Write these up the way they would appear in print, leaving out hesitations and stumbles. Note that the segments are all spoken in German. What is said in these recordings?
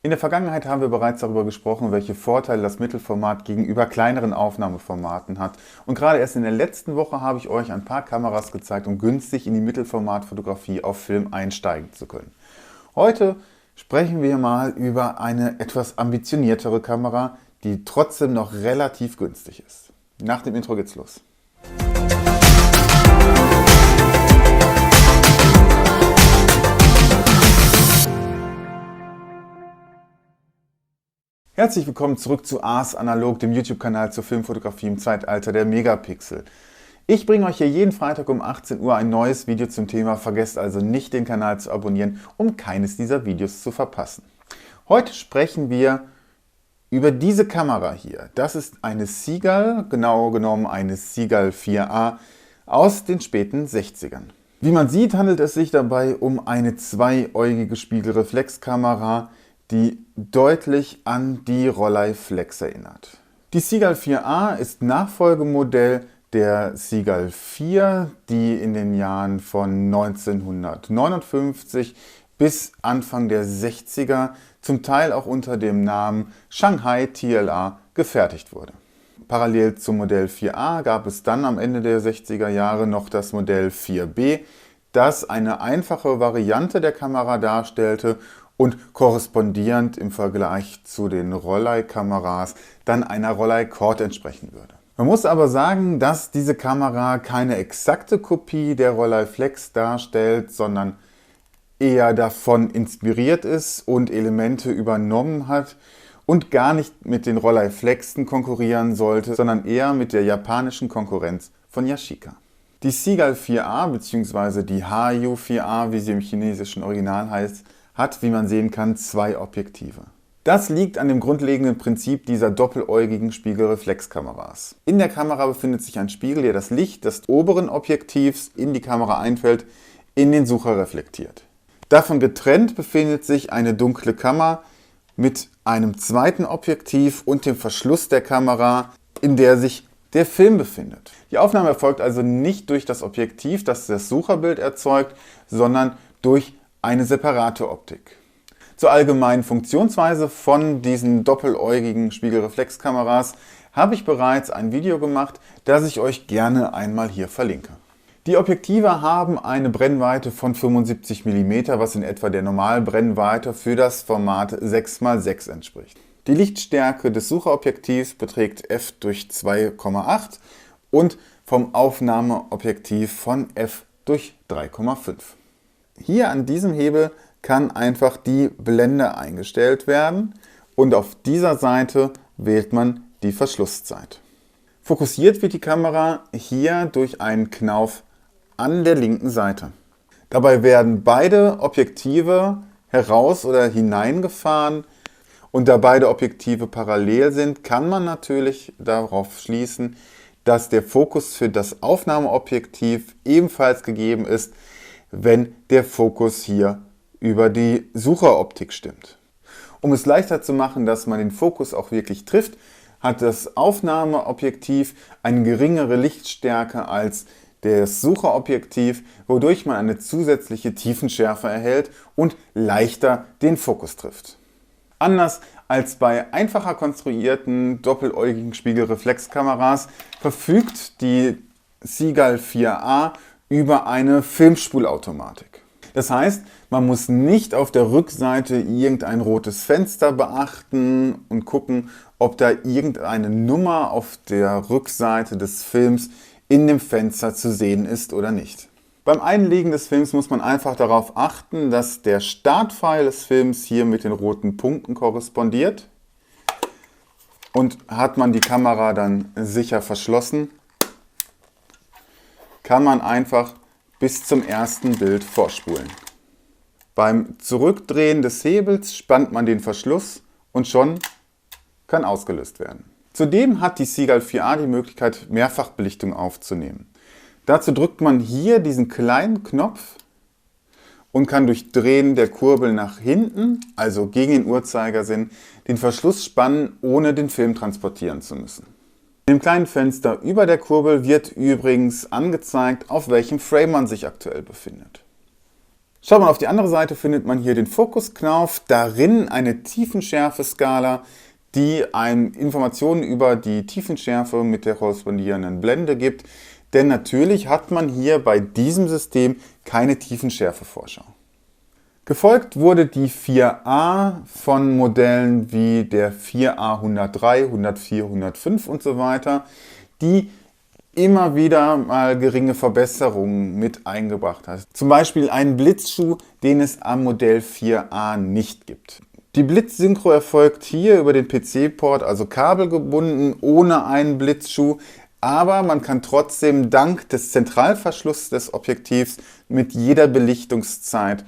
In der Vergangenheit haben wir bereits darüber gesprochen, welche Vorteile das Mittelformat gegenüber kleineren Aufnahmeformaten hat. Und gerade erst in der letzten Woche habe ich euch ein paar Kameras gezeigt, um günstig in die Mittelformatfotografie auf Film einsteigen zu können. Heute sprechen wir mal über eine etwas ambitioniertere Kamera, die trotzdem noch relativ günstig ist. Nach dem Intro geht's los. Herzlich willkommen zurück zu Ars Analog, dem YouTube-Kanal zur Filmfotografie im Zeitalter der Megapixel. Ich bringe euch hier jeden Freitag um 18 Uhr ein neues Video zum Thema. Vergesst also nicht, den Kanal zu abonnieren, um keines dieser Videos zu verpassen. Heute sprechen wir über diese Kamera hier. Das ist eine Seagull, genauer genommen eine Seagull 4A aus den späten 60ern. Wie man sieht, handelt es sich dabei um eine zweiäugige Spiegelreflexkamera, die deutlich an die Rolleiflex erinnert. Die Seagull 4A ist Nachfolgemodell der Seagull 4, die in den Jahren von 1959 bis Anfang der 60er zum Teil auch unter dem Namen Shanghai TLA gefertigt wurde. Parallel zum Modell 4A gab es dann am Ende der 60er Jahre noch das Modell 4B, das eine einfache Variante der Kamera darstellte und korrespondierend im Vergleich zu den Rollei-Kameras dann einer Rollei-Cord entsprechen würde. Man muss aber sagen, dass diese Kamera keine exakte Kopie der Rolleiflex darstellt, sondern eher davon inspiriert ist und Elemente übernommen hat und gar nicht mit den Rolleiflexen konkurrieren sollte, sondern eher mit der japanischen Konkurrenz von Yashica. Die Seagull 4A bzw. die Hayu 4A, wie sie im chinesischen Original heißt, hat, wie man sehen kann, zwei Objektive. Das liegt an dem grundlegenden Prinzip dieser doppeläugigen Spiegelreflexkameras. In der Kamera befindet sich ein Spiegel, der das Licht des oberen Objektivs in die Kamera einfällt, in den Sucher reflektiert. Davon getrennt befindet sich eine dunkle Kammer mit einem zweiten Objektiv und dem Verschluss der Kamera, in der sich der Film befindet. Die Aufnahme erfolgt also nicht durch das Objektiv, das das Sucherbild erzeugt, sondern durch eine separate Optik. Zur allgemeinen Funktionsweise von diesen doppeläugigen Spiegelreflexkameras habe ich bereits ein Video gemacht, das ich euch gerne einmal hier verlinke. Die Objektive haben eine Brennweite von 75 mm, was in etwa der Normalbrennweite für das Format 6x6 entspricht. Die Lichtstärke des Sucherobjektivs beträgt f durch 2,8 und vom Aufnahmeobjektiv von f durch 3,5. Hier an diesem Hebel kann einfach die Blende eingestellt werden und auf dieser Seite wählt man die Verschlusszeit. Fokussiert wird die Kamera hier durch einen Knauf an der linken Seite. Dabei werden beide Objektive heraus oder hineingefahren und da beide Objektive parallel sind, kann man natürlich darauf schließen, dass der Fokus für das Aufnahmeobjektiv ebenfalls gegeben ist, wenn der Fokus hier über die Sucheroptik stimmt. Um es leichter zu machen, dass man den Fokus auch wirklich trifft, hat das Aufnahmeobjektiv eine geringere Lichtstärke als das Sucherobjektiv, wodurch man eine zusätzliche Tiefenschärfe erhält und leichter den Fokus trifft. Anders als bei einfacher konstruierten doppeläugigen Spiegelreflexkameras verfügt die Seagull 4A über eine Filmspulautomatik. Das heißt, man muss nicht auf der Rückseite irgendein rotes Fenster beachten und gucken, ob da irgendeine Nummer auf der Rückseite des Films in dem Fenster zu sehen ist oder nicht. Beim Einlegen des Films muss man einfach darauf achten, dass der Startpfeil des Films hier mit den roten Punkten korrespondiert. Und hat man die Kamera dann sicher verschlossen, kann man einfach bis zum ersten Bild vorspulen. Beim Zurückdrehen des Hebels spannt man den Verschluss und schon kann ausgelöst werden. Zudem hat die Seagull 4A die Möglichkeit, Mehrfachbelichtung aufzunehmen. Dazu drückt man hier diesen kleinen Knopf und kann durch Drehen der Kurbel nach hinten, also gegen den Uhrzeigersinn, den Verschluss spannen, ohne den Film transportieren zu müssen. In dem kleinen Fenster über der Kurbel wird übrigens angezeigt, auf welchem Frame man sich aktuell befindet. Schaut man auf die andere Seite, findet man hier den Fokusknauf, darin eine Tiefenschärfe-Skala, die einem Informationen über die Tiefenschärfe mit der korrespondierenden Blende gibt. Denn natürlich hat man hier bei diesem System keine Tiefenschärfe-Vorschau. Gefolgt wurde die 4A von Modellen wie der 4A 103, 104, 105 und so weiter, die immer wieder mal geringe Verbesserungen mit eingebracht hat. Zum Beispiel einen Blitzschuh, den es am Modell 4A nicht gibt. Die Blitzsynchro erfolgt hier über den PC-Port, also kabelgebunden, ohne einen Blitzschuh, aber man kann trotzdem dank des Zentralverschlusses des Objektivs mit jeder Belichtungszeit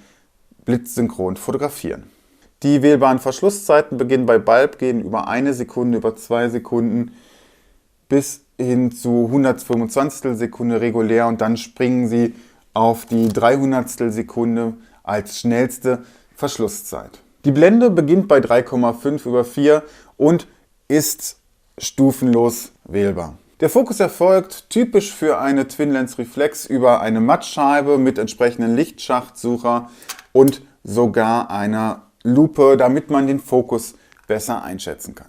blitzsynchron fotografieren. Die wählbaren Verschlusszeiten beginnen bei Bulb, gehen über 1 Sekunde, über 2 Sekunden bis hin zu 125 Sekunde regulär und dann springen sie auf die 300 Sekunde als schnellste Verschlusszeit. Die Blende beginnt bei 3,5/4 und ist stufenlos wählbar. Der Fokus erfolgt typisch für eine Twin-Lens-Reflex über eine Mattscheibe mit entsprechenden Lichtschachtsucher und sogar einer Lupe, damit man den Fokus besser einschätzen kann.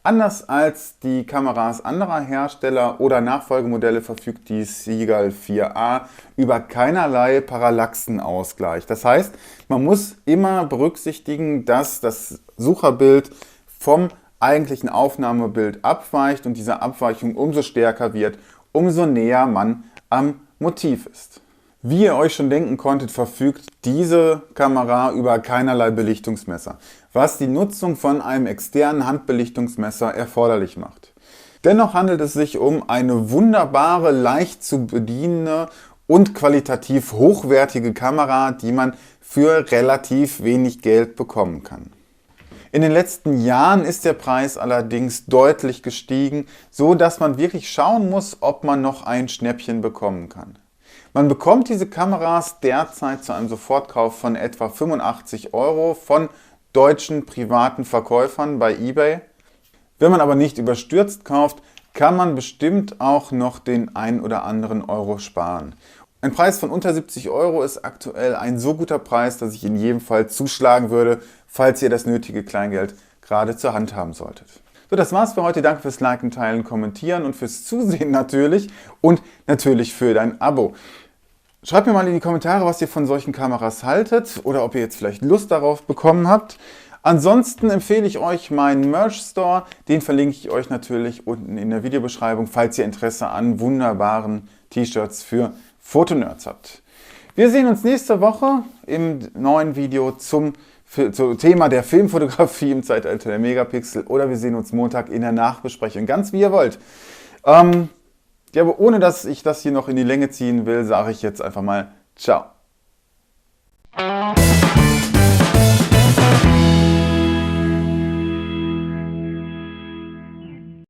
Anders als die Kameras anderer Hersteller oder Nachfolgemodelle verfügt die Seagull 4A über keinerlei Parallaxenausgleich. Das heißt, man muss immer berücksichtigen, dass das Sucherbild vom eigentlichen Aufnahmebild abweicht und diese Abweichung umso stärker wird, umso näher man am Motiv ist. Wie ihr euch schon denken konntet, verfügt diese Kamera über keinerlei Belichtungsmesser, was die Nutzung von einem externen Handbelichtungsmesser erforderlich macht. Dennoch handelt es sich um eine wunderbare, leicht zu bedienende und qualitativ hochwertige Kamera, die man für relativ wenig Geld bekommen kann. In den letzten Jahren ist der Preis allerdings deutlich gestiegen, so dass man wirklich schauen muss, ob man noch ein Schnäppchen bekommen kann. Man bekommt diese Kameras derzeit zu einem Sofortkauf von etwa 85 € von deutschen privaten Verkäufern bei eBay. Wenn man aber nicht überstürzt kauft, kann man bestimmt auch noch den ein oder anderen Euro sparen. Ein Preis von unter 70 € ist aktuell ein so guter Preis, dass ich in jedem Fall zuschlagen würde, falls ihr das nötige Kleingeld gerade zur Hand haben solltet. So, das war's für heute. Danke fürs Liken, Teilen, Kommentieren und fürs Zusehen natürlich und natürlich für dein Abo. Schreibt mir mal in die Kommentare, was ihr von solchen Kameras haltet oder ob ihr jetzt vielleicht Lust darauf bekommen habt. Ansonsten empfehle ich euch meinen Merch Store. Den verlinke ich euch natürlich unten in der Videobeschreibung, falls ihr Interesse an wunderbaren T-Shirts für Fotonerds habt. Wir sehen uns nächste Woche im neuen Video zum Thema der Filmfotografie im Zeitalter der Megapixel oder wir sehen uns Montag in der Nachbesprechung, ganz wie ihr wollt. Ja, aber ohne dass ich das hier noch in die Länge ziehen will, sage ich jetzt einfach mal Ciao.